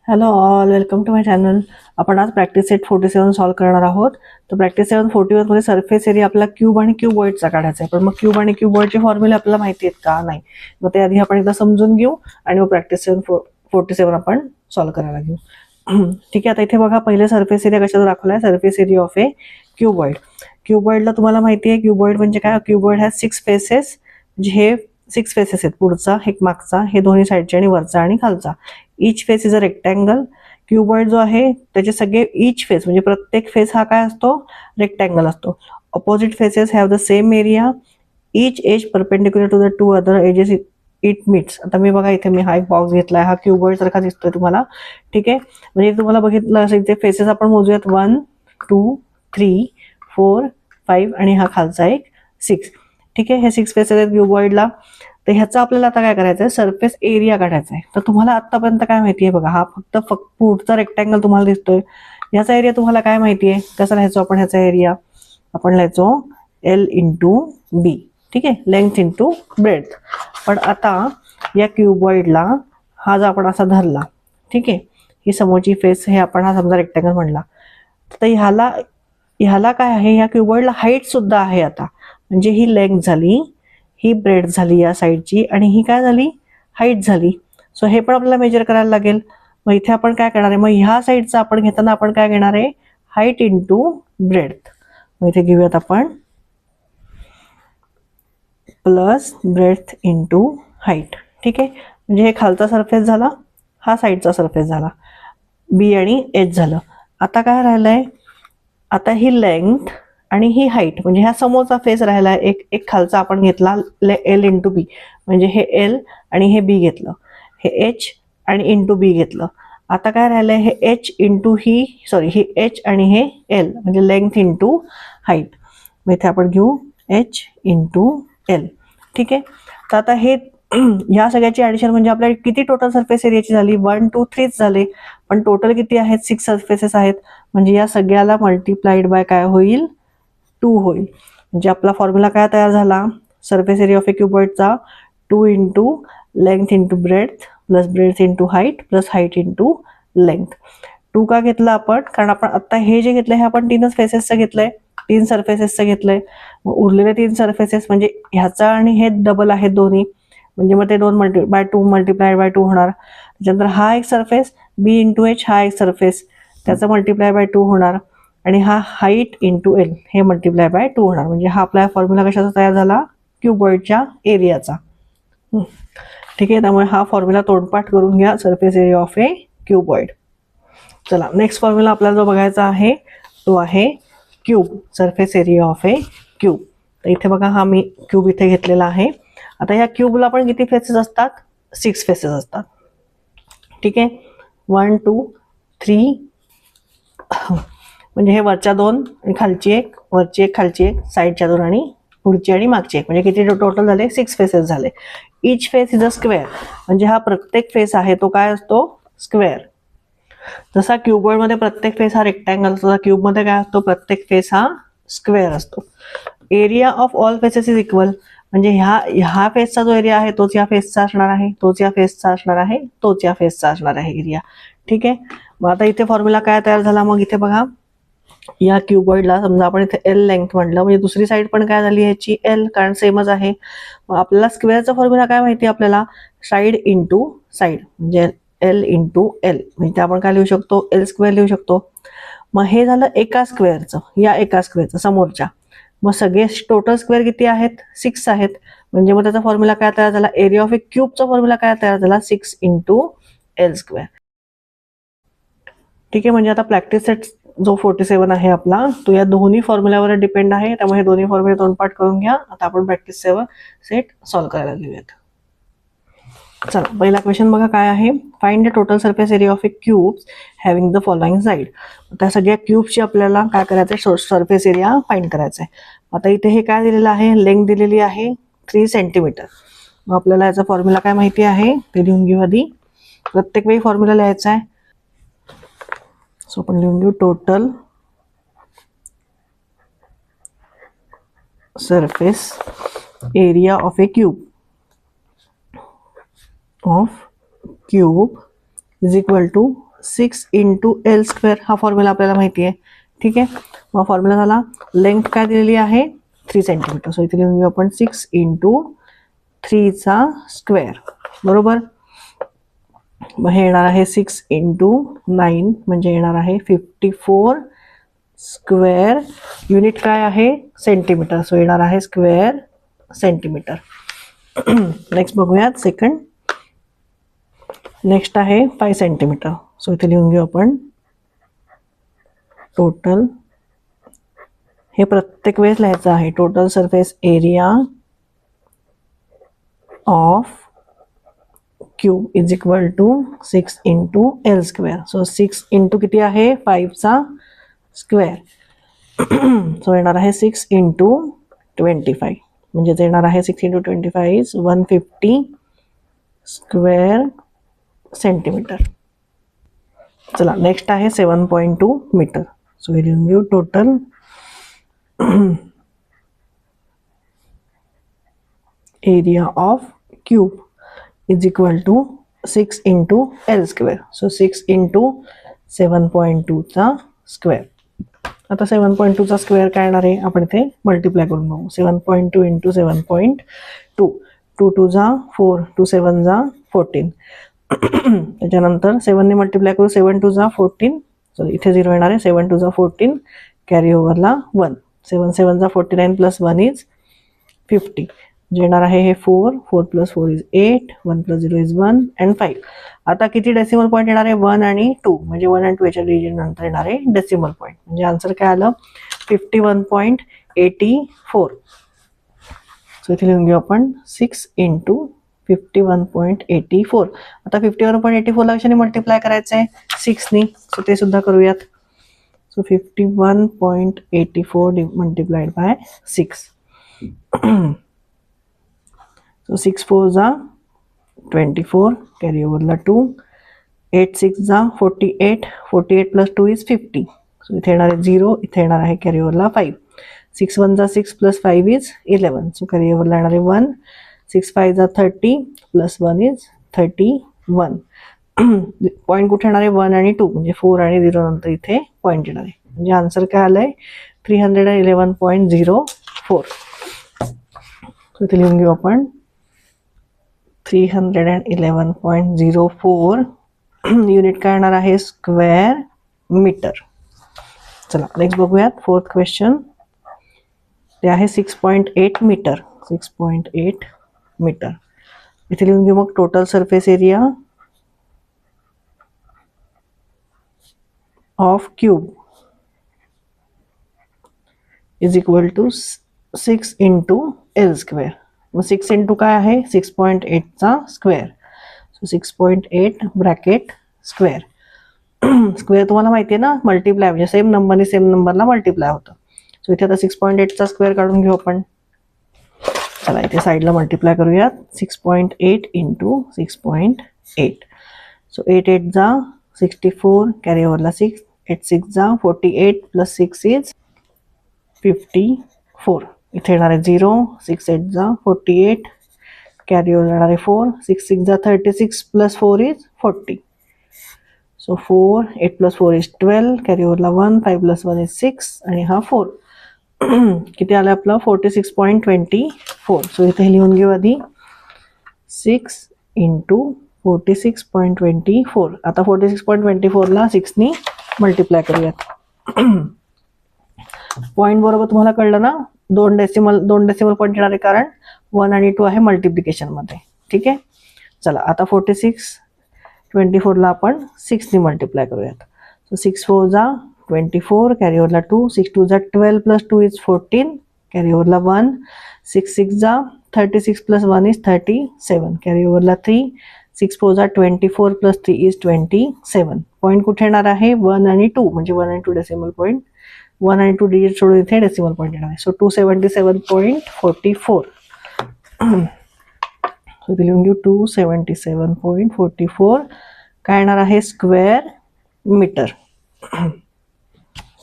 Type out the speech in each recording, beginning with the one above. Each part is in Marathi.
Hello all, welcome to my channel. आपण आज प्रॅक्टिस सेट 47 सॉल्व करणार आहोत. तर प्रॅक्टिस 741 मध्ये सरफेस एरिया आपला क्यूब आणि क्यूबॉइडचा काढायचा आहे. पण मग क्यूब आणि क्यूबॉइडचे फॉर्म्युले आपल्याला माहिती आहेत का? नाही. मग ते आधी आपण एकदा समजून घेऊ आणि मग प्रॅक्टिस 747 आपण सॉल्व करायला घेऊ. ठीक आहे. आता इथे बघा, पहिले सरफेस एरिया कशाचा दाखवलाय? Surface area of a cuboid. क्यूबॉइडला तुम्हाला माहिती आहे क्यूबॉइड म्हणजे काय? Cuboid has 6 faces. म्हणजे हे 6 फेसेस आहेत, पुढचा, एक मागचा, हे दोन्ही साईडचे आणि वरचा आणि खालचा. Each face is a rectangle. Cuboid जो आहे त्याचे सगळे इच फेस म्हणजे प्रत्येक फेस हा काय असतो? रेक्टँगल असतो. Opposite faces have the same area. Each edge perpendicular to the two other edges it meets. आता मी बघा, इथे मी हा एक बॉक्स घेतलाय, हा क्यूबॉइड सारखा दिसतोय तुम्हाला. ठीक आहे. म्हणजे तुम्हाला बघितलं असेल इथे फेसेस आपण मोजूयात 1 2 3 4 5 आणि हा खालचा एक 6. ठीक आहे. हे 6 फेसेस आहेत क्यूबॉइडला. तर ह्याचा आपल्याला आता काय करायचं आहे? सरफेस एरिया काढायचा आहे. तर तुम्हाला आतापर्यंत काय माहिती आहे बघा, हा फक्त पुढचा रेक्टँगल तुम्हाला दिसतोय. ह्याचा एरिया तुम्हाला काय माहिती आहे? कसं लिहायचो आपण ह्याचा एरिया? आपण लिहायचो L इंटू बी. ठीक आहे. Length into breath. पण आता या क्यूबॉइडला हा जर आपण असा धरला, ठीक आहे, ही समोरची फेस, हे आपण हा समजा रेक्टँगल म्हणला, तर ह्याला ह्याला काय आहे? या क्यूबॉइडला हाईट सुद्धा आहे. आता म्हणजे ही लेंथ झाली, ही ब्रेड झाली या साईडची, आणि ही काय झाली? हाईट झाली. सो हे पण आपल्याला मेजर करायला लागेल. मग इथे आपण काय करणार आहे? मग ह्या साईडचा आपण घेताना आपण काय घेणार आहे? Height into breadth. मग इथे घेऊयात आपण प्लस ब्रेथ इंटू हाईट. ठीक आहे. म्हणजे हे खालचा सरफेस झाला, हा साईडचा सरफेस झाला, बी आणि एच झालं. आता काय राहिलंय? आता ही लेंथ आणि ही हाईट म्हणजे ह्या समोरचा फेस राहिला, एक एक खालचा आपण घेतला एल इंटू बी, म्हणजे हे एल आणि हे बी घेतलं, हे एच आणि इंटू बी घेतलं. आता काय राहिलंय? हे एच इंटू ही एच आणि हे एल, म्हणजे लेंथ इंटू हाईट. मग इथे आपण घेऊ एच इंटू एल. ठीक आहे. तर आता हे ह्या सगळ्याची ऍडिशन म्हणजे आपल्याला किती टोटल सरफेस एरियाची झाली? 1 2 3 झाले. पण टोटल किती आहेत? 6 सरफेसेस आहेत. म्हणजे या सगळ्याला मल्टिप्लाइड बाय काय होईल? 2 होईल. म्हणजे आपला फॉर्म्युला काय तयार झाला? सरफेस एरिया ऑफ ए क्यूबॉइडचा 2 into length into breadth plus breadth into height plus height into length. 2 का घेतला आपण? कारण आपण आता हे जे घेतलंय हे आपण 3च फेसेसचं घेतलंय, 3 सरफेसेसचं घेतलंय. मग उरलेले 3 सरफेसेस म्हणजे ह्याचा आणि हे डबल आहेत दोन्ही, म्हणजे मग ते 2 बाय 2 मल्टिप्लाय बाय 2 होणार. त्याच्यानंतर हा एक सरफेस बी इंटू एच, हा एक सरफेस, त्याचा मल्टिप्लाय बाय 2 होणार. आणि हा हाईट इंटू एल, हे मल्टिप्लाय बाय 2 होणार. म्हणजे हा आपला फॉर्म्युला कशाचा तयार झाला? क्यूबॉइडच्या एरियाचा. ठीक आहे. त्यामुळे हा फॉर्म्युला तोंडपाठ करून घ्या, surface area of a cuboid. चला, नेक्स्ट फॉर्म्युला आपल्याला जो बघायचा आहे तो आहे cube, surface area of a cube. तर इथे बघा, हा मी क्यूब इथे घेतलेला आहे. आता ह्या क्यूबला पण किती फेसेस असतात? 6 फेसेस असतात. ठीक आहे. 1 2 3, म्हणजे हे वरच्या 2 आणि खालची एक, वरची एक खालची एक, साईडच्या 2 आणि पुढची आणि मागची एक, म्हणजे किती टोटल झाले? 6 फेसेस झाले. इच फेस इज अ स्क्वेअर. म्हणजे हा प्रत्येक फेस आहे तो काय असतो? स्क्वेअर. जसा क्यूबॉइडमध्ये प्रत्येक फेस हा रेक्टँगल असतो, तसा क्यूबमध्ये काय असतो? प्रत्येक फेस हा स्क्वेअर असतो. Area of all faces is equal. म्हणजे ह्या फेसचा जो एरिया आहे तोच या फेसचा असणार आहे, तोच या फेसचा असणार आहे, तोच या फेसचा असणार आहे एरिया. ठीक आहे. मग आता इथे फॉर्म्युला काय तयार झाला? मग इथे बघा, या क्यूबॉइडला समजा आपण इथे एल लेंथ म्हटलं, म्हणजे दुसरी साईड पण काय झाली ह्याची? एल, कारण सेमच आहे. मग आपल्याला स्क्वेअरचा फॉर्म्युला काय माहिती? आपल्याला साईड इंटू साईड, म्हणजे एल इंटू एल, म्हणजे आपण काय लिहू शकतो? एल स्क्वेअर लिहू शकतो. मग हे झालं एका स्क्वेअरचं, या एका स्क्वेअरचं समोरच्या. मग सगळे टोटल स्क्वेअर किती आहेत? 6 आहेत. म्हणजे मग त्याचा फॉर्म्युला काय तयार झाला? एरिया ऑफ ए क्यूबचा फॉर्म्युला काय तयार झाला? 6 इंटू एल स्क्वेअर. ठीक आहे. म्हणजे आता प्रॅक्टिस सेट जो 47 आहे आपला, तो या दोन्ही फॉर्म्युल्यावर डिपेंड आहे. त्यामुळे हे दोन्ही फॉर्म्युले तोंडपाठ करून घ्या. आता आपण प्रॅक्टिस सेट सॉल्व्ह करायला घेऊयात. चला, पहिला क्वेश्चन बघा काय आहे? Find the total surface area of a cube having the following side. त्या सगळ्या क्यूबची आपल्याला काय करायचं आहे? सरफेस एरिया फाइंड करायचा आहे. आता इथे हे काय दिलेलं आहे? लेंथ दिलेली आहे 3 सेंटीमीटर. मग आपल्याला याचा फॉर्म्युला काय माहिती आहे ते लिहून घेऊ आधी. प्रत्येक वेळी फॉर्म्युला लिहायचा आहे. सो आपण लिहून घेऊ total surface area of a cube is equal to 6 into L square हा फॉर्म्युला आपल्याला माहिती आहे. ठीक आहे, मग फॉर्म्युला झाला. लेंथ काय दिलेली आहे 3 सेंटीमीटर. सो इथे लिहून घेऊ आपण 6 इंटू 3चा स्क्वेअर. बरोबर. मग हे येणार आहे 6 इंटू 9 म्हणजे येणार आहे 54 स्क्वेअर. युनिट काय आहे सेंटीमीटर. सो येणार आहे स्क्वेअर सेंटीमीटर. नेक्स्ट बघूयात सेकंड. नेक्स्ट आहे 5 सेंटीमीटर. सो इथे लिहून घेऊ आपण टोटल. हे प्रत्येक वेळेस लिहायचं आहे. Total surface area of cube is equal to 6 into L square. So 6 into किती आहे 5चा स्क्वेअर. सो येणार आहे 6 इंटू 25 म्हणजे येणार आहे 6 इंटू 25 इज 150 स्क्वेअर सेंटीमीटर. चला नेक्स्ट आहे 7.2 मीटर. सो हे लिहून घेऊ total area of cube is equal to 6 into L square. So 6 into 7.2चा स्क्वेअर. आता 7.2चा स्क्वेअर काय येणार आहे आपण इथे मल्टिप्लाय करून बघू. 7.2 इंटू 7.2. 2 2 जा 4, 2 7 जा 14. त्याच्यानंतर 7ने मल्टिप्लाय करू. 7 2 जा 14. सो इथे 0 येणार आहे. 7 2 जा 14 कॅरी ओव्हरला 1. 7 7 जा 49 प्लस 1 इज 50. जे येणार आहे हे 4. 4 plus 4 is 8. 1 plus 0 is 1 and 5. आता किती डेसिमल पॉईंट येणार आहे 1 आणि 2 म्हणजे 1 आणि 2 याच्या डिव्हिजन नंतर येणार आहे डेसिमल पॉईंट. म्हणजे आन्सर काय आलं 51.84. सो इथे लिहून घेऊ आपण 6 इंटू 51.84. आता 51.84 ला कशाने मल्टिप्लाय करायचं आहे 6नी. सो ते सुद्धा करूयात. So 51.84 multiplied by 6. सो 6 4 जा 24 कॅरी ओव्हरला 2. 8 6 जा 48. 48 प्लस 2 इज 50. सो इथे येणार आहे 0. इथे येणार आहे कॅरी ओव्हरला 5. 6 1 जा 6 प्लस 5 इज 11. सो कॅरी ओव्हरला येणार आहे 1. 6 5 जा 30 प्लस 1 इज 31. पॉईंट कुठे येणार आहे 1 आणि 2 म्हणजे 4 आणि 0 नंतर इथे पॉईंट येणार आहे. म्हणजे आन्सर काय आलंय 311.04. सो इथे लिहून घेऊ आपण 311.04. युनिट काय येणार आहे स्क्वेअर मीटर. चला नेक्स्ट बघूयात फोर्थ क्वेश्चन. ते आहे 6.8 मीटर. 6.8 मीटर. इथे लिहून घेऊ मग total surface area of cube is equal to 6 into L square. मग 6 इंटू काय आहे 6.8चा square. So 6.8 bracket square. Square तुम्हाला माहिती आहे ना मल्टिप्लाय म्हणजे सेम नंबरने सेम नंबरला मल्टिप्लाय होतं. सो इथे आता 6.8चा स्क्वेअर काढून घेऊ आपण. चला इथे साईडला मल्टिप्लाय करूयात. 6.8 इंटू 6.8. सो 8 8 जा 64 कॅरी ओव्हरला 6. 8 6 जा 48 प्लस 6 इज 54. इथे येणार आहे 0. 6 8 जा 48 कॅरी ओव्हर येणार आहे 4. 6 6 जा 36 plus 4 is 40. So 4 8 plus 4 is 12 carry ओव्हरला 1. 5 प्लस 1 इज 6 आणि हा 4. किती आलं आपलं 46.24. सो इथे लिहून घेऊ आधी 6 इंटू 46.24. आता 46.24ला 6नी मल्टिप्लाय करूयात. पॉईंट बरोबर तुम्हाला कळलं ना 2 डेसिमल पॉईंट येणार आहे कारण 1 आणि 2 आहे मल्टिप्लिकेशन मध्ये. ठीक आहे. चला आता 46.24ला आपण 6नी मल्टिप्लाय करूयात. सो 6 4 जा 24 कॅरी ओव्हरला 2. 6 2 जा 12 प्लस 2 इज 14 कॅरी ओव्हरला 1. 6 6 जा 36 प्लस 1 इज 37 कॅरी ओव्हरला 3. 6 4 जा 24 प्लस 3 इज 27. पॉईंट कुठे येणार आहे 1 आणि 2 म्हणजे 1 आणि 2 डेसिमल पॉईंट. 1 आणि 2 डिजिट सोडून इथे डेसिमल पॉईंट येणार आहे. सो 277.44. सो लिहून घेऊ 277.44 काय येणार आहे स्क्वेअर मीटर.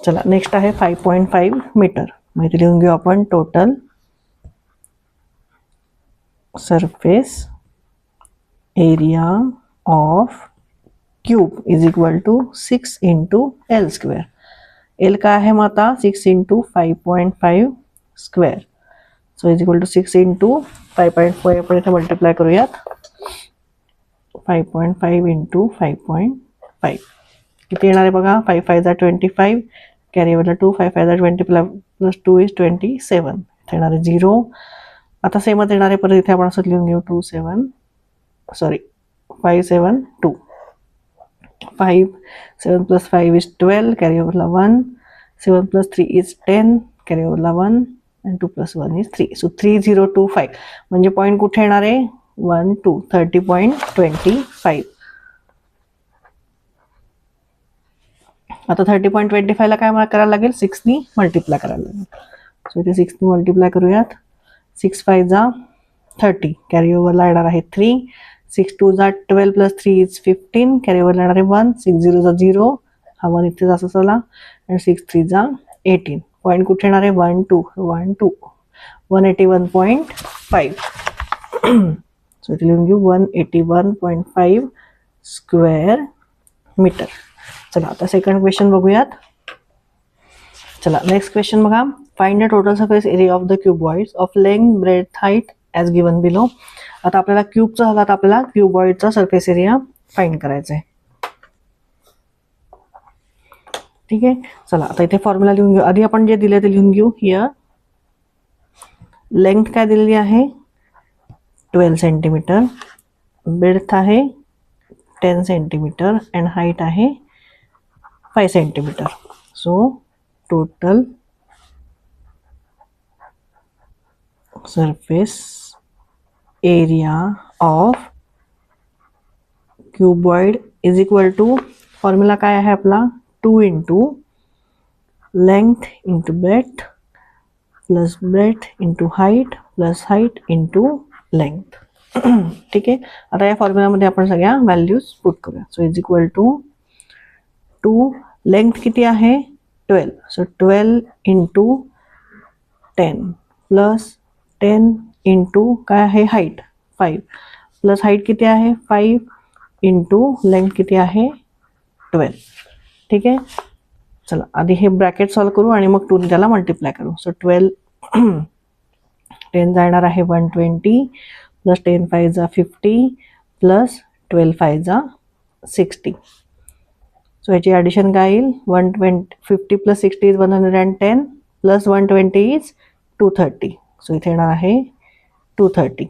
चला नेक्स्ट आहे 5.5 मीटर. मग इथे लिहून घेऊ आपण total surface area of cube is equal to 6 into L square. L काय आहे मग आता 6 into 5.5 square. So is equal to 6 into 5.5 आपण इथे मल्टिप्लाय करूयात. 5.5 इंटू 5.5 किती येणार आहे बघा. 5 5 जा 25 कॅरी ओव्हरला 2 5 5 जा 20 प्लस 2 इज 27 इथे येणार आहे 0. आता सेमच येणार आहे परत इथे आपण असं लिहून घेऊ 5 7 2 5 7 प्लस 5 इज 12 कॅरी ओव्हरला 1 7 प्लस 3 इज 10 कॅरी ओव्हरला 1 and 2 plus 1 is 3. So 3025 म्हणजे पॉईंट कुठे येणार आहे 1 2 30.25. आता 30.25 ला काय करायला लागेल 6 नी मल्टिप्लाय करायला लागेल. सो इथे 6 नी मल्टिप्लाय करूयात. 6 5 जा 30 कॅरी ओव्हरला येणार आहे 3 6 2 जा 12 प्लस 3 इज 15 कॅरी ओव्हरला येणार आहे 1 6 0 जा 0 हा 1 इथे असं चला आणि 6 3 जा 18 पॉईंट कुठे येणार आहे 1 2 1 2 181.5. सो इथे लिहून घेऊ 181.5 स्क्वेअर मीटर. चला आता सेकंड क्वेश्चन बघूयात. चला नेक्स्ट क्वेश्चन बघा. Find the total surface area of the cuboids of length breadth height as given below. आता आपल्याला क्यूबचा झाला तर आपल्याला क्यूबॉइडचा सरफेस एरिया फाइंड करायचा आहे. ठीक आहे. चला आता इथे फॉर्म्युला लिहून घेऊ. आधी आपण जे दिले ते लिहून घेऊ. हियर लेंथ काय दिलेली आहे 12 सेंटीमीटर, ब्रेथ आहे 10 सेंटीमीटर अँड हाईट आहे 5 centimetre. So total surface area of cuboid is equal to formula काय आहे आपला 2 into length into breadth plus breadth into height plus height into length. ठीक आहे. आता या फॉर्म्युलामध्ये आपण सगळ्या व्हॅल्यूज पुट करूया. So is equal to 2 length किती आहे 12 सो 12 इंटू 10 प्लस 10 इंटू काय आहे हाईट 5 प्लस हाईट किती आहे 5 इंटू लेंथ किती आहे 12. ठीक आहे. चला आधी हे ब्रॅकेट सॉल्व करू आणि मग 2 त्याला मल्टिप्लाय करू. सो 12 10 जाणार आहे 120 प्लस 10 5 जा 50 प्लस 12 5 जा 60. सो याची ॲडिशन काय येईल 50 plus 60 is 110 plus 120 is 230. So इथे येणार आहे 230.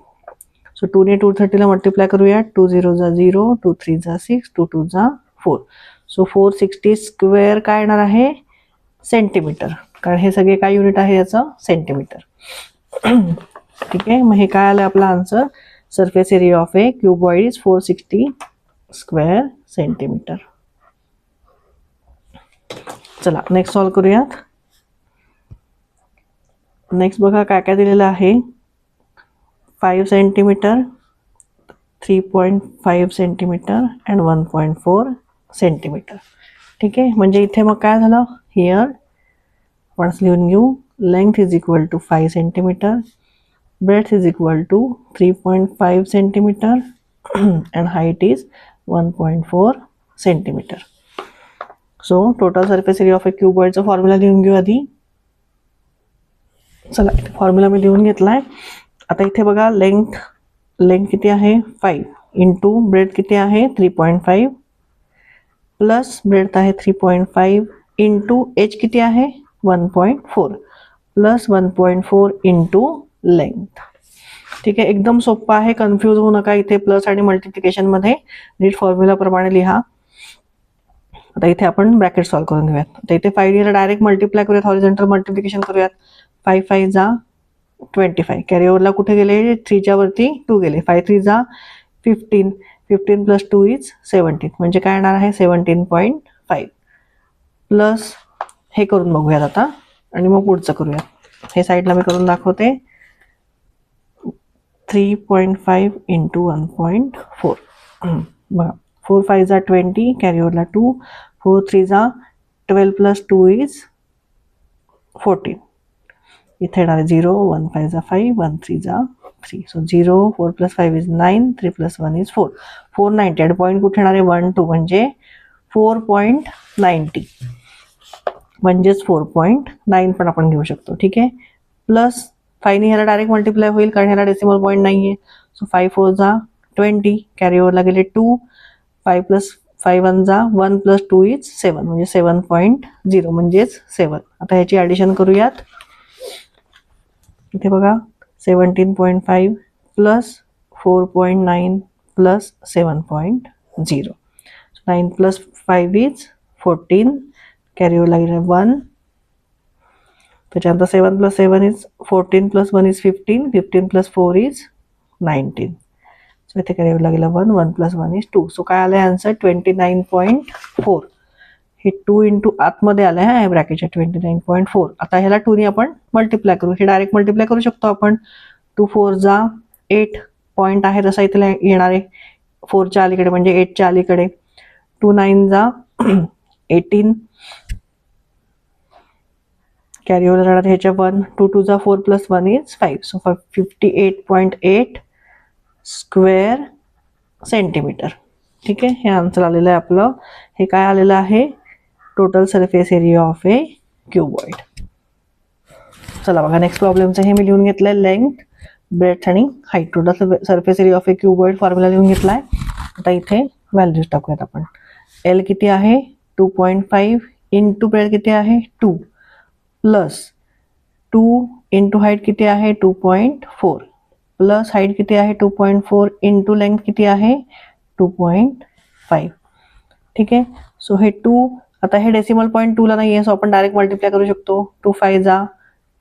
सो 2 ने 230ला मल्टिप्लाय करूया. 2 0 जा 0 2 3 जा 6 2 2 जा 4. सो 460 स्क्वेअर काय येणार आहे सेंटीमीटर, कारण हे सगळे काय युनिट आहे याचं सेंटीमीटर. ठीक आहे. मग हे काय आलं आपला answer surface area of a cuboid is 460 square centimetre. चला नेक्स्ट सॉल्व करूयात. नेक्स्ट बघा काय काय दिलेलं आहे 5 सेंटीमीटर 3.5 सेंटीमीटर अँड 1.4 सेंटीमीटर. ठीक आहे. म्हणजे इथे मग काय झालं हियर आपण लिहून घेऊ length is equal to 5 centimetre, breadth is equal to 3.5 centimetre and height is 1.4 centimetre. So total surface area of a क्यूबॉइडचा फॉर्म्युला लिहून घेऊ आधी. चला इथे फॉर्म्युला मी लिहून घेतलाय. आता इथे बघा लेंथ किती आहे 5 इंटू ब्रेथ किती आहे 3.5 प्लस ब्रेथ आहे 3.5 इंटू एच किती आहे 1.4 प्लस 1.4 इंटू लेंथ. ठीक आहे. एकदम सोपं आहे, कन्फ्यूज होऊ नका. इथे प्लस आणि मल्टिप्लिकेशनमध्ये नीट फॉर्म्युलाप्रमाणे लिहा. आता इथे आपण ब्रॅकेट सॉल्व करून घेऊयात. आता इथे 5 ला डायरेक्ट मल्टिप्लाय करूयात, हॉरिझॉन्टल मल्टिप्लिकेशन करूयात. 5 5 जा 25 कॅरी ओव्हरला कुठे गेले 3च्या वरती 2 गेले. 5 3 जा 15 15 प्लस 2 इज 17 म्हणजे काय येणार आहे 17.5 प्लस हे करून बघूयात आता आणि मग पुढचं करूयात. हे साईडला मी करून दाखवते. 3.5 इंटू 1.4 बघा 4 5 जा 20 कॅरी ओव्हरला 2 4 3 जा 12 प्लस 2 इज 14. इथे येणार 0 1 5 जा 5 1 3 जा 3. So 0, 4 + 5 is 9, 3 + 1 is 4. 490 आणि पॉईंट कुठे येणार आहे 1 2 म्हणजे 4.90 म्हणजेच 4.9 पण आपण घेऊ शकतो. ठीक आहे. प्लस 5ने ह्याला डायरेक्ट मल्टिप्लाय होईल कारण ह्याला डेसिमल पॉईंट नाही आहे. सो 5 4 जा 20, कॅरी ओव्हरला गेले 2, 5 + 5 1 जा 1 + 2 इज 7 म्हणजे 7.0 म्हणजेच 7. आता ह्याची ॲडिशन करूयात. इथे बघा 17.5 प्लस 4.9 प्लस 7.0. 9 + 5 इज 14, कॅरी ओव्हरला गेले 1. त्याच्यानंतर 7 + 7 इज 14 + 1 इज 15, 15 + 4 इज 19. सो इथे कॅरी ओव्हरला गेला 1, 1 + 1 इज 2. सो काय आलं आहे आन्सर 29.4. हे 2 इंटू आतमध्ये आलं आहे ब्रॅकेटच्या 29.4. आता ह्याला 2ने आपण मल्टिप्लाय करू. हे डायरेक्ट मल्टिप्लाय करू शकतो आपण. 2 4 जा 8 पॉईंट आहे तसा इथे येणार आहे 4च्या अलीकडे म्हणजे 8च्या अलीकडे. 2 9 जा 18, कॅरी ओव्हर राहणार ह्याच्या 1. 2 2 जा 4 + 1 इज 5. So 58.8 square centimetre. ठीक आहे. हे आन्सर आलेलं आहे आपलं. हे काय आलेलं आहे total surface area of A cuboid. चला बघा नेक्स्ट प्रॉब्लेमचं हे मी लिहून घेतलंय. लेंथ, ब्रेथ आणि height. Total surface area of A cuboid formula लिहून घेतलाय. आता इथे व्हॅल्यूज टाकूयात आपण. एल किती आहे 2.5 इंटू ब्रेथ किती आहे 2 प्लस 2 इंटू हाईट किती आहे 2.4 प्लस हाईट किती आहे 2.4 इंटू लेंथ किती आहे 2.5. ठीक आहे. सो हे 2 आता हे डेसिमल पॉईंट 2ला नाही आहे सो आपण डायरेक्ट मल्टिप्लाय करू शकतो. 2 5 जा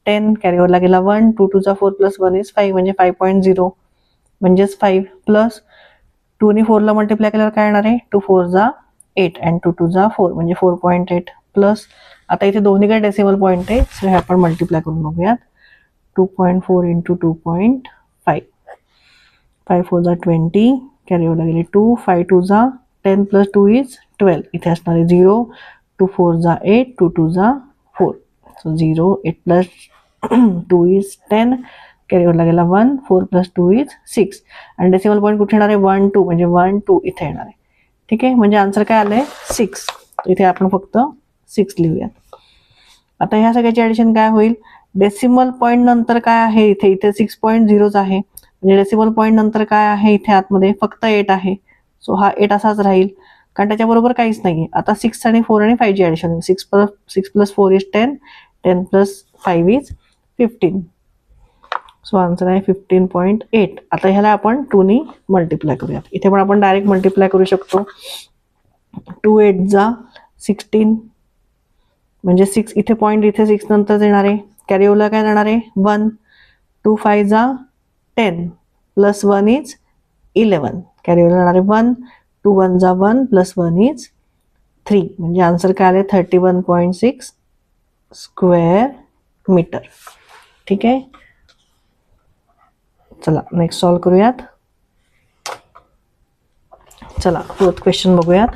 10, कॅरी ओव्हरला गेला 1. 2 2 जा 4 + 1 इज 5 म्हणजे 5.0 म्हणजेच 5 प्लस 2ने 4ला मल्टिप्लाय केल्यावर काय येणार आहे 2 4 जा 8 अँड 2 2 जा 4 म्हणजे 4.8 प्लस आता इथे दोन्हीकडे डेसिमल पॉईंट आहे सो हे आपण मल्टिप्लाय करून बघूयात. 2.4 इंटू 2.5, 5 4 जा 20, कॅरी ओव्हरला गेले 2, 5 2 जा 10 + 2 इज 12. इथे असणार आहे 0, 2 4 जा 8, 2 2 जा 4. सो 0, 8 + 2 इज 10, कॅरी ओव्हरला गेला 1, 4 + 2 इज 6 आणि डेसिमल पॉईंट कुठे येणार आहे 1 2 म्हणजे 1 2 इथे येणार आहे. ठीक आहे. म्हणजे आन्सर काय आलंय 6. इथे आपण फक्त 6 लिहूयात. आता ह्या सगळ्याची ॲडिशन काय होईल डेसिमल पॉईंट नंतर काय आहे इथे 6.0 आहे म्हणजे डेसिमल पॉईंट नंतर काय आहे इथे आतमध्ये फक्त 8 आहे. सो हा 8 असाच राहील कारण त्याच्याबरोबर काहीच नाही. आता 6 आणि 4 आणि 5ची ॲडिशन होईल. 6 + 4 इज 10, 10 + 5 इज 15. सो आन्सर आहे 15.8. आता ह्याला आपण 2ने मल्टिप्लाय करूयात. इथे पण आपण डायरेक्ट मल्टिप्लाय करू शकतो. 2 8 जा 16 म्हणजे 6 इथे पॉईंट इथे 6 नंतर येणार आहे. कॅरी ओव्हरला काय जाणार आहे 1. 2 5 जा 10 + 1 इज 11, कॅरी ओव्हरला जाणार आहे 1. 2 1 जा 1 + 1 इज 3 म्हणजे आन्सर काय आले 31.6 स्क्वेअर मीटर. ठीक आहे. चला नेक्स्ट सॉल्व करूयात. चला 4th क्वेश्चन बघूयात.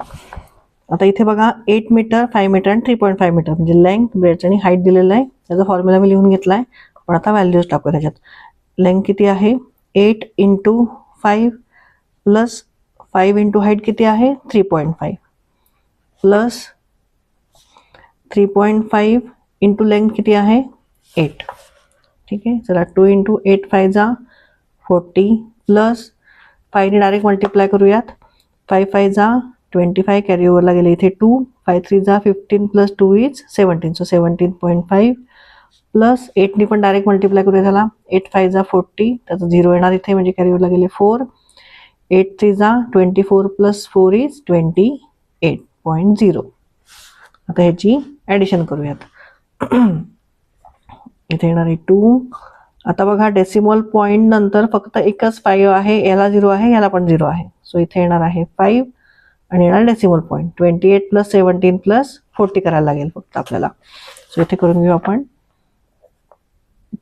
आता इथे बघा 8 मीटर 5 मीटर आणि 3.5 मीटर म्हणजे लेंथ ब्रेथ आणि हाईट दिलेलं आहे. त्याचा फॉर्म्युला मी लिहून घेतलाय. पण आता व्हॅल्यूज टाकूया त्याच्यात. लेंथ किती आहे 8 इंटू 5 प्लस 5 इंटू हाईट किती आहे 3.5 प्लस 3.5 इंटू लेंथ किती आहे 8. ठीक आहे. चला 2 इंटू 8 5 जा 40 प्लस 5ने डायरेक्ट मल्टिप्लाय करूयात. 5 5 जा 25, कॅरी ओव्हरला गेले इथे 2, 5 3 जा 15 + 2 इज 17. सो 17.5 प्लस 8ने पण डायरेक्ट मल्टिप्लाय करूया त्याला. 8 5 जा 40 त्याचा 0 येणार इथे म्हणजे कॅरी ओव्हरला गेले 4. 8 3 जा 24 + 4 इज 28.0. आता ह्याची ॲडिशन करूयात. इथे येणार आहे 2. आता बघा डेसिमल पॉईंट नंतर फक्त एकच 5 आहे. याला 0 आहे याला पण 0 आहे. सो इथे येणार आहे 5 आणि येणार डेसिमल पॉईंट 28 + 17 + 40 करायला लागेल फक्त आपल्याला. सो इथे करून घेऊ आपण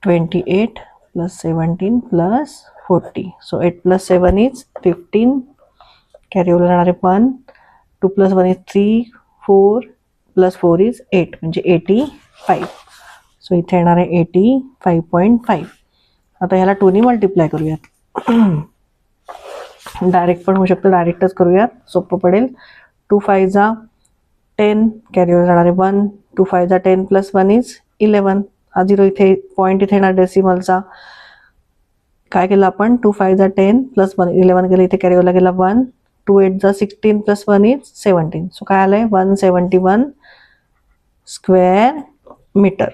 28 + 17 + 40. सो 8 + 7 इज 15, कॅरी ओव्हर येणार आहे 1. 2 + 1 इज 3, 4 + 4 इज 8 म्हणजे 85. सो इथे येणार आहे 85.5. आता ह्याला 2 ने मल्टिप्लाय करूयात. डायरेक्ट पण होऊ शकतं, डायरेक्टच करूयात, सोपं पडेल. 2 5 जा 10, कॅरीवर जाणारे 1, 2 5 जा 10 प्लस 1 इज 11. हा 0 इथे पॉईंट इथे येणार डेसिमलचा. काय केलं आपण, 2 5 जा 10 प्लस 1 11 गेलं, इथे कॅरीवरला गेला 1, 2 8 जा 16 प्लस 1 इज 17. सो काय आलंय 171 स्क्वेअर मीटर.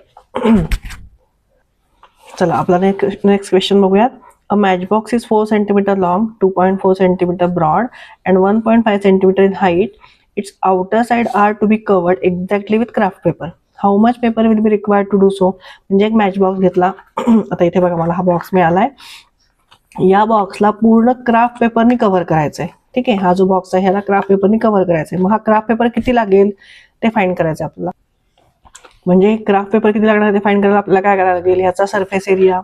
चला आपला नेक्स्ट क्वेश्चन बघूयात. अ match box is 4 centimeter long, 2.4 centimeter broad and 1.5 centimeter in height. Its outer side are to be covered exactly with craft paper. How much paper will be required to do so? म्हणजे एक मॅच बॉक्स घेतला. आता इथे बघा मला हा बॉक्स मिळालाय. या बॉक्सला पूर्ण क्राफ्ट पेपरनी कव्हर करायचंय. ठीक आहे, हा जो बॉक्स आहे ह्याला क्राफ्ट पेपरनी कव्हर करायचंय. मग हा क्राफ्ट पेपर किती लागेल ते फाइंड करायचं आपल्याला. म्हणजे क्राफ्ट पेपर किती लागणार ते फाइंड करायला आपल्याला काय करायला लागेल, ह्याचा सरफेस एरिया,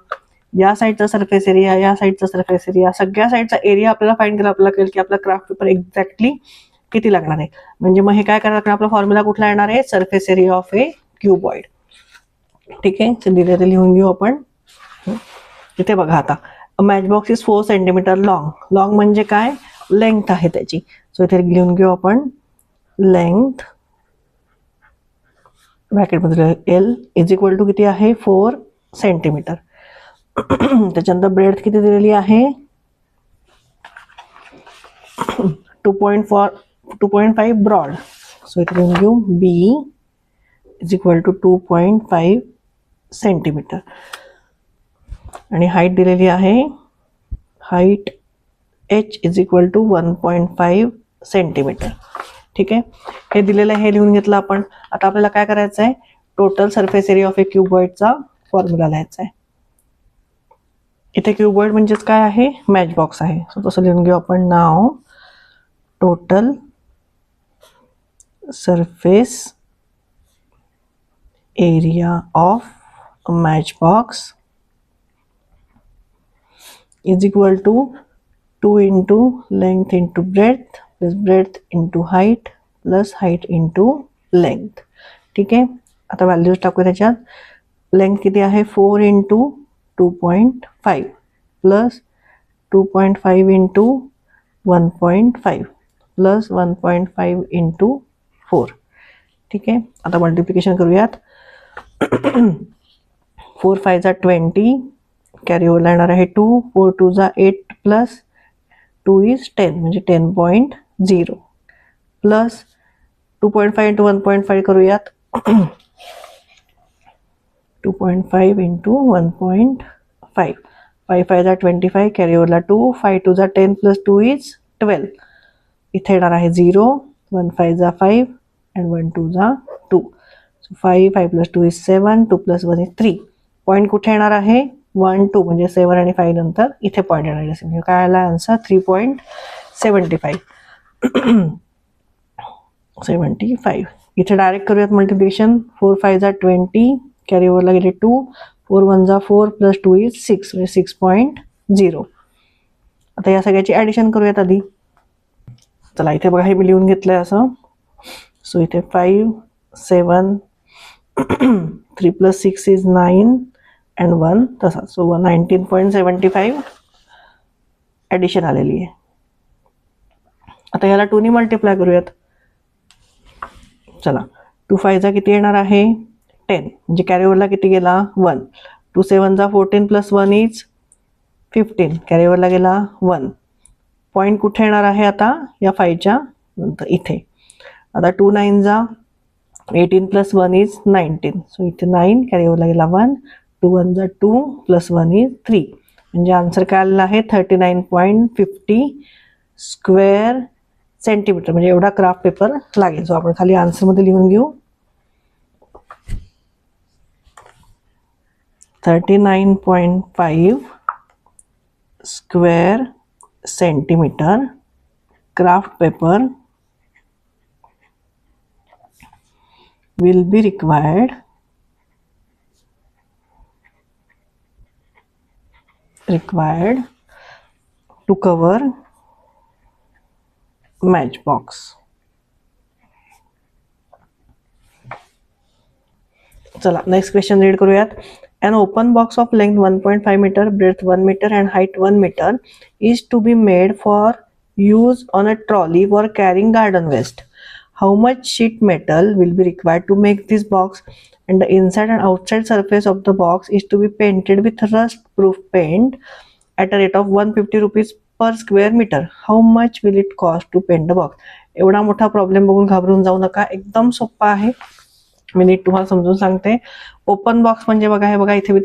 या साईडचा सरफेस एरिया, या साईडचा सरफेस एरिया, सगळ्या साईडचा एरिया आपल्याला फाइंड करायला आपल्याला कळेल की आपला क्राफ्ट पेपर एक्झॅक्टली किती लागणार आहे. म्हणजे मग हे काय करायला लागणार, आपला फॉर्म्युला कुठला येणार आहे, surface area of a cuboid. ठीक आहे, दिले ते लिहून घेऊ आपण. इथे बघा आता match box is 4 centimeter long. Long म्हणजे काय, लेंथ आहे त्याची. सो इथे लिहून घेऊ आपण लेंथ ब्रॅकेटमध्ये एल इज इक्वल टू किती आहे 4 centimeter. त्याच्यानंतर ब्रेड्थ किती दिलेली आहे 2.5 ब्रॉड. सो इथे लिहून घेऊ B is equal to 2.5 centimeter. आणि हाईट दिलेली आहे, height H is equal to 1.5 centimeter. ठीक आहे, हे दिलेलं आहे, हे लिहून घेतलं आपण. आता आपल्याला काय करायचं आहे, total surface area of a क्यूबॉइडचा फॉर्म्युला लिहायचा आहे. इथे क्यूबॉइड म्हणजेच काय आहे, मॅच बॉक्स आहे. सो तसं लिहून घेऊ आपण. नाव total surface area of match box is equal to 2 into length into breadth plus breadth into height plus height into length. ठीक आहे, आता व्हॅल्यूज टाकू त्याच्यात. लेंथ किती आहे 4 into 2.5 plus 2.5 into 1.5 plus 1.5 into 4. ठीक आहे, आता मल्टिप्लिकेशन करूयात. 4 5 जा 20, कॅरी ओव्हरला येणार आहे 2, 4 2 जा 8 प्लस 2 is 10 म्हणजे 10.0 प्लस 2.5 into 1.5 करूयात. 2.5 into 1.5, 5 5 जा 25, कॅरी ओव्हरला 2, 5 2 जा 10 प्लस 2 is 12. इथे येणार आहे 0, 1 5 जा 5 and 1 2 जा 2. So 5 5 plus 2 is 7, 2 plus 1 is 3. Point कुठे येणार आहे 1 2 म्हणजे 7 आणि 5 नंतर इथे पॉईंट येणार आहे. काय आला आन्सर 3.75. 75. इथे डायरेक्ट करूयात मल्टिप्लिकेशन. 4 5 जा 20, कॅरी ओव्हरला गेले 2, 4 1 जा 4 प्लस 2 is 6 म्हणजे 6.0. आता या सगळ्याची ॲडिशन करूयात आधी. चला इथे बघा, हे मी लिहून घेतलंय असं. सो इथे 5 7 3 प्लस 6 is 9 and 1 तसा. सो 19.75 ॲडिशन आलेली आहे. आता याला 2 ने मल्टिप्लाय करूयात. चला 2 5 जा किती येणार आहे 10 म्हणजे कॅरीओव्हरला किती गेला 1. 2 7 जा 14 प्लस 1 इज 15, कॅरीओव्हरला गेला 1. पॉईंट कुठे येणार आहे आता या 5च्या नंतर इथे. आता 2 9 जा 18 प्लस 1 इज 19. सो इथे 9, कॅरीओव्हरला गेला 1, 2 1 जा 2 प्लस 1 इज 3. म्हणजे आन्सर काय आलेला आहे 39.50 स्क्वेअर सेंटीमीटर. म्हणजे एवढा क्राफ्ट पेपर लागेल, जो आपण खाली आन्सरमध्ये लिहून घेऊ. 39.5 square centimetre craft paper will be required to cover match box. चला नेक्स्ट क्वेश्चन रीड करूयात. An open box of length 1.5 meter, breadth 1 meter and height 1 meter is to be made for use on a trolley for carrying garden waste. How much sheet metal will be required to make this box, and the inside and outside surface of the box is to be painted with rust proof paint at a rate of 150 rupees per square meter. How much will it cost to paint the box? एवढा मोठा प्रॉब्लेम बघून घाबरून जाऊ नका, एकदम सोपा आहे. मी नीट तुम्हाला समजून सांगते. ओपन बॉक्स म्हणजे बघा, हे बघा इथे मी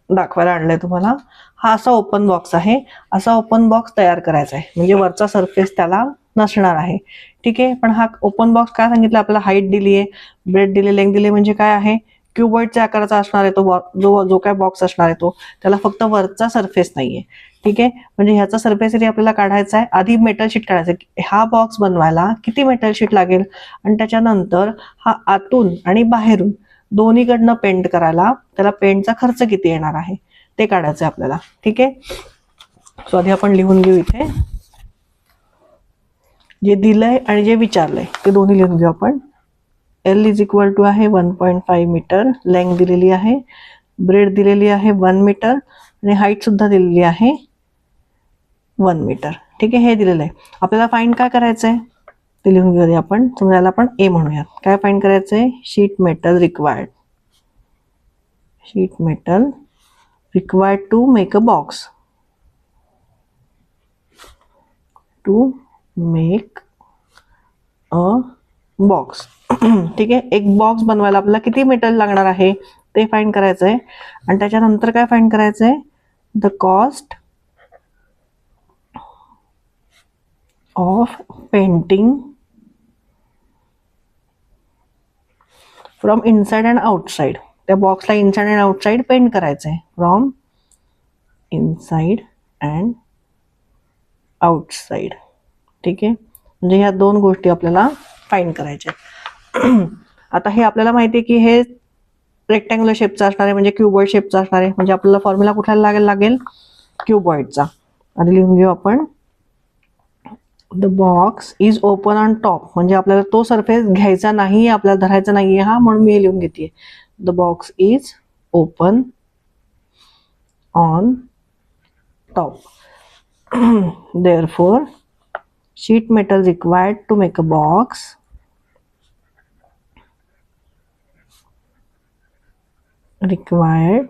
दाखवायला आणलंय तुम्हाला. हा असा ओपन बॉक्स आहे. असा ओपन बॉक्स तयार करायचा आहे, म्हणजे वरचा सरफेस त्याला नसणार आहे. ठीक आहे. पण हा ओपन बॉक्स काय सांगितलं आपल्याला, हाईट दिली आहे, ब्रेड दिली, लेंथ दिली, म्हणजे काय आहे, क्युबॉइडच्या आकाराचा असणार आहे तो जो काय बॉक्स असणार आहे तो, त्याला फक्त वरचा सरफेस नाहीये. ठीक आहे. म्हणजे ह्याचा सरफेस एरिया आपल्याला काढायचा आहे. आधी मेटल शीट काढायचं. हा बॉक्स बनवायला किती मेटल शीट लागेल, आणि त्याच्यानंतर हा आतून आणि बाहेरून दोन्हीकडनं पेंट करायला त्याला पेंटचा खर्च किती येणार आहे ते काढायचं आपल्याला. ठीक आहे. सो आधी आपण लिहून घेऊ. इथे जे दिलंय आणि जे विचारलंय ते दोन्ही लिहून घेऊ आपण. L इज इक्वल टू आहे 1.5 मीटर, लेंथ दिलेली आहे, ब्रेड दिलेली आहे 1 मीटर आणि हाईट सुद्धा दिलेली आहे 1 मीटर. ठीक आहे. हे दिलेलं आहे. आपल्याला फाइंड काय करायचंय ते लिहून घेऊया आपण. समजायला आपण ए म्हणूयात. काय फाइंड करायचंय, sheet metal required. Sheet metal required to make a box. To make a box. ठीक आहे. एक बॉक्स बनवायला आपल्याला किती मेटल लागणार आहे ते फाइंड करायचं आहे. आणि त्याच्यानंतर काय फाइंड करायचं आहे, the cost of painting from inside and outside. त्या बॉक्सला इनसाइड अँड आउटसाइड पेंट करायचं आहे. From inside and outside. ठीक आहे. म्हणजे ह्या दोन गोष्टी आपल्याला फाइंड करायच्या. आता हे आपल्याला माहिती आहे की हे रेक्टँग्युलर शेपचा असणार आहे, म्हणजे क्युबॉइड शेपचा असणार आहे. म्हणजे आपल्याला फॉर्म्युला कुठला लागेल क्युबॉइडचा. आधी लिहून घेऊ आपण. The box is open on top, म्हणजे आपल्याला तो सरफेस घ्यायचा नाही, आपल्याला धरायचा नाहीये हा, म्हणून मी लिहून घेते. The box is open on top. therefore sheet metal required to make a box required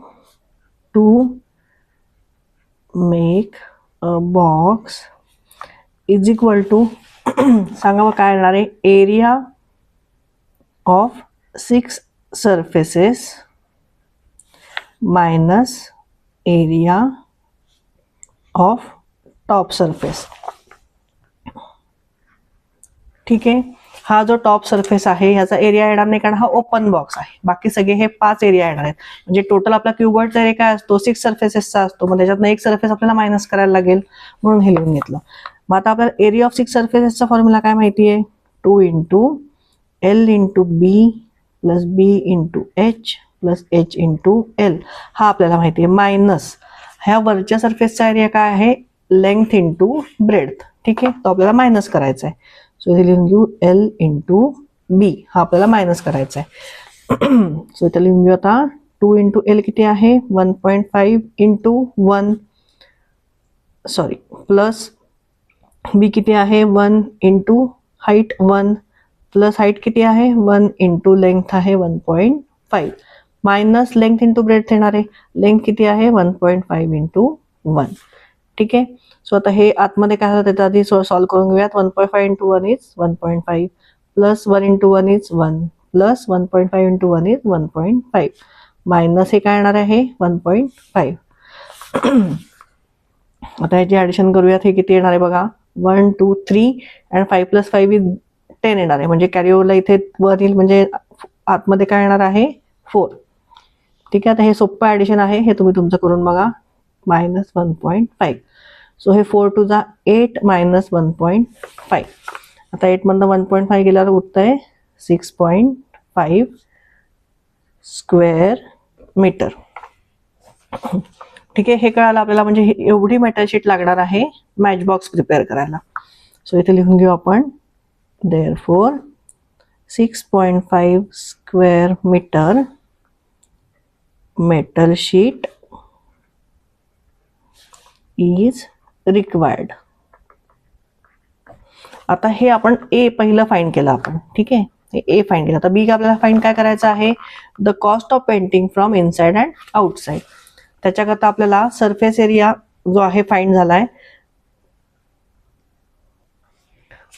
to make a box is equal to सांगा मग काय येणार आहे, area of 6 surfaces minus area of top surface. ठीक आहे. हा जो टॉप सरफेस आहे ह्याचा एरिया येणार नाही, कारण हा ओपन बॉक्स आहे. बाकी सगळे हे 5 एरिया येणार आहेत. म्हणजे टोटल आपला क्युबॉइडचा एरिया काय असतो, 6 सर्फेसेसचा असतो. मग त्याच्यातनं एक सरफेस आपल्याला मायनस करायला लागेल, म्हणून हे लिहून घेतलं. मग आता आपल्याला एरिया ऑफ 6 सर्फेसेसचा फॉर्म्युला काय माहिती आहे, 2 into L into B plus B into H plus H into L. हा आपल्याला माहिती आहे. मायनस ह्या वरच्या सरफेसचा एरिया काय आहे, लेंथ इंटू ब्रेड्थ. ठीक आहे. तो आपल्याला मायनस करायचा आहे. सो इथे लिहून घेऊ L इंटू बी, हा आपल्याला मायनस करायचा आहे. सो इथे लिहून घेऊ आता 2 इंटू L किती आहे, 1.5 इंटू 1 सॉरी प्लस बी किती आहे 1 इंटू हाईट 1 प्लस हाईट किती आहे 1 इंटू लेंथ आहे 1.5 मायनस लेंथ इंटू ब्रेड्थ येणार आहे. लेंथ किती आहे 1.5 इंटू 1. ठीक आहे. सो आता हे आतमध्ये काय झालं त्याच्या आधी सॉल्व्ह करून घेऊयात. 1.5 into 1 is 1.5 plus 1 into 1 is 1 plus 1.5 into 1 is 1.5 minus हे काय येणार आहे 1.5. आता ह्याची ऍडिशन करूयात. हे किती येणार आहे बघा, 1 2 3 अँड 5 प्लस 5 इज 10 येणार आहे. म्हणजे कॅरीओव्हरला इथे वर येईल, म्हणजे आतमध्ये काय येणार आहे 4. ठीक आहे. आता हे सोपं ऍडिशन आहे, हे तुम्ही तुमचं करून बघा. मायनस 1.5. सो हे 4 टू जा 8 मायनस 1.5. आता 8 मधनं 1.5 गेल्यावर उरतंय 6.5 स्क्वेअर मीटर. ठीक आहे. हे कळालं आपल्याला, म्हणजे एवढी मेटल शीट लागणार आहे मॅच बॉक्स प्रिपेअर करायला. सो इथे लिहून घेऊ आपण. therefore 6.5 square metre metal sheet is required. आता हे आपण ए पहिलं फाइंड केलं आपण, ठीक आहे, ए फाइंड केलं. आता बी आपल्याला फाइंड काय करायचं आहे, the cost of painting from inside and outside. त्याच्याकरता आपल्याला सरफेस एरिया जो आहे फाइंड झालाय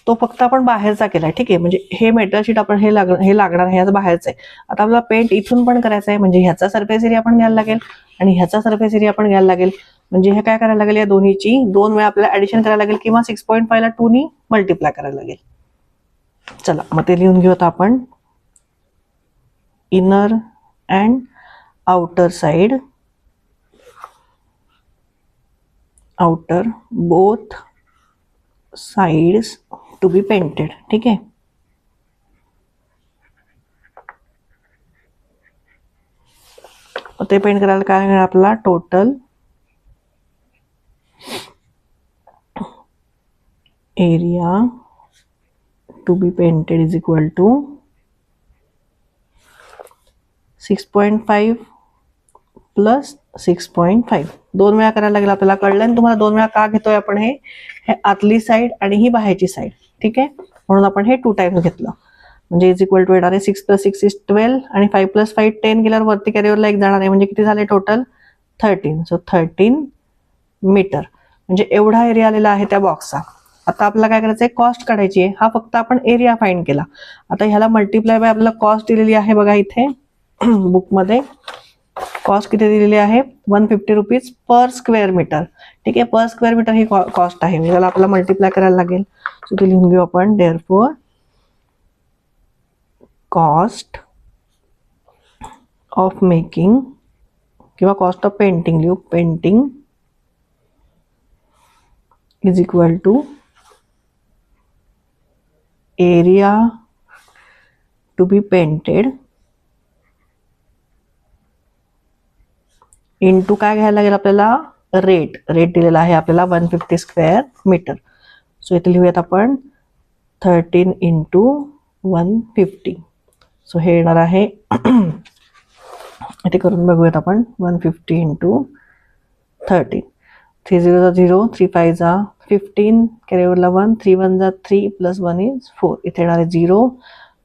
तो फक्त आपण बाहेरचा केलाय, ठीक आहे. म्हणजे हे मेटल शीट आपण हे लागणार आहे, बाहेरचं आहे. आता आपल्याला पेंट इथून पण करायचं आहे, म्हणजे ह्याचा सरफेस एरिया पण घ्यायला लागेल आणि ह्याचा सरफेस एरिया पण घ्यायला लागेल. म्हणजे हे काय करायला लागेल, या दोन्हीची 2 वेळा आपल्याला ऍडिशन करायला लागेल किंवा 6.5 ला 2 नी मल्टिप्लाय करायला लागेल. चला मग ते लिहून घेऊयात आपण. Inner and outer side, outer both sides to be painted, ठीक आहे. ते पेंट करायला काय मिळेल आपल्याला, total area to be painted is equal to 6.5 plus 6.5. 2 वेळा करायला लागेल आपल्याला. कळलं ना तुम्हाला 2 वेळा का घेतोय आपण, हे आतली साईड आणि ही बाहेरची साईड, ठीक आहे. म्हणून आपण हे 2 टाइम्स घेतलं. म्हणजे इज इक्वल टू येणार आहे 6 + 6 = 12 आणि 5 + 5 10 गेल्यावर वरती कॅरियरला 1 जाणार आहे. म्हणजे किती झाले टोटल, 13. So 13 metre. म्हणजे एवढा एरिया आलेला आहे त्या बॉक्सचा. आता आपल्याला काय करायचं आहे, कॉस्ट काढायची आहे. हा फक्त आपण एरिया फाइंड केला. आता ह्याला मल्टिप्लाय बाय आपल्याला कॉस्ट दिलेली आहे बघा इथे बुकमध्ये. कॉस्ट किती दिलेली आहे, 150 रुपीज पर स्क्वेअर मीटर, ठीक आहे. पर स्क्वेअर मीटर ही कॉस्ट आहे. म्हणजे त्याला आपल्याला मल्टिप्लाय करायला लागेल. सो ते लिहून घेऊ आपण. देअरफॉर कॉस्ट ऑफ मेकिंग किंवा कॉस्ट ऑफ पेंटिंग लिहू, painting is equal to area to be painted into काय घ्यायला लागेल आपल्याला, रेट. रेट दिलेला आहे आपल्याला 150 स्क्वेअर मीटर. सो इथे लिहूयात आपण 13 × 150. सो हे येणार आहे इथे करून बघूयात आपण. 150 × 13. 3 0 0, 3 5 15, कॅरीओव्हरला 1, 3 1 3 + 1 = 4. इथे येणार आहे 0,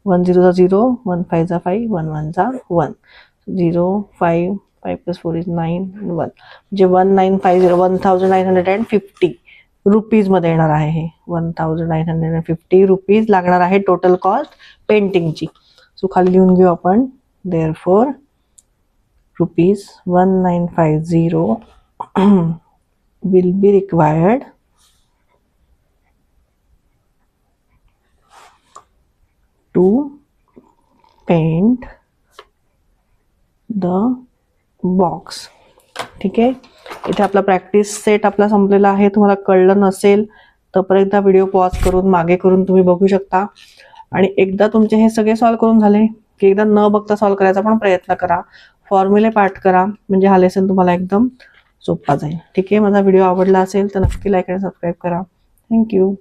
1 0 0, 1 5 5, 1 1 1, 0 5 5 + 4 = 9, 1. म्हणजे 1950 1950 रुपीज मध्ये येणार आहे हे. 1950 रुपीज लागणार आहे टोटल कॉस्ट पेंटिंगची. सो खाली लिहून घेऊ आपण. Therefore ₹1950 will be required to paint the box. ठीक आहे. इथे आपला प्रॅक्टिस सेट आपला संपलेला आहे. तुम्हाला कळलं नसेल तर परत एकदा व्हिडिओ पॉज करून मागे करून तुम्ही बघू शकता. आणि एकदा तुमचे हे सगळे सॉल्व करून झाले की एकदा न बघता सॉल्व करायचा पण प्रयत्न करा. फॉर्म्युले पाठ करा, म्हणजे हा लेसन तुम्हाला एकदम सोपा जाईल. ठीक आहे. माझा व्हिडिओ आवडला असेल तर नक्की लाईक आणि सबस्क्राईब करा. थँक्यू.